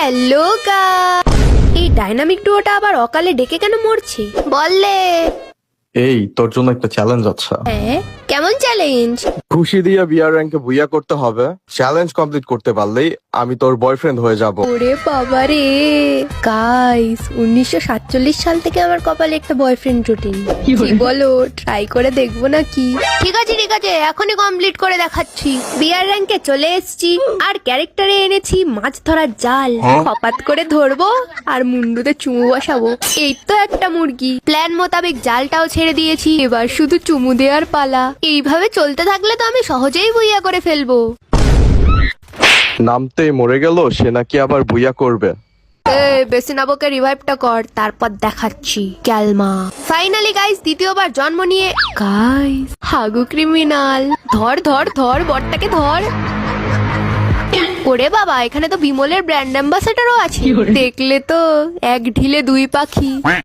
Hello এই dynamic ডুয়োটা আবার অকালে ডেকে কেন মরছে বললে? এই তোর জন্য একটা চ্যালেঞ্জ আছে। হ্যাঁ, কেমন চ্যালেঞ্জ? খুশি দিয়ে বিয়ার র্যাঙ্কে বুইয়া করতে হবে। চ্যালেঞ্জ কমপ্লিট করতে পারলেই আমি তোর বয়ফ্রেন্ড হয়ে যাব। ওরে বাবা রে গাইস, 1947 সাল থেকে আমার কপালে একটা বয়ফ্রেন্ড জোটেনি। কি বলো, ট্রাই করে দেখবো নাকি? ঠিক আছে এখনই কমপ্লিট করে দেখাচ্ছি। বিয়ার র্যাঙ্কে চলে এসেছি আর ক্যারেক্টারে এনেছি মাছ ধরার জাল। হপাত করে ধরবো আর মুন্ডুতে চুমু বসাবো। এই তো একটা মুরগি। প্ল্যান মোতাবেক জালটাও ছেড়ে দিয়েছি, এবার শুধু চুমু দেওয়ার পালা। এইভাবে চলতে থাকলে তো আমি সহজেই বুইয়া করে ফেলবো। নামতেই মরে গেল, সে নাকি আবার বুইয়া করবে। বেশি নাবকে রিভাইভটা কর, তারপর দেখাচ্ছি ক্যালমা। ফাইনালি গাইস দ্বিতীয়বার জন্ম নিয়ে গাইস হাগু ক্রিমিনাল। ধর ধর ধর বটটাকে ধর। ওরে বাবা, এখানে তো বিমলের ব্র্যান্ড অ্যাম্বাসেডারও আছে। দেখলে তো, এক ঢিলে দুই পাখি।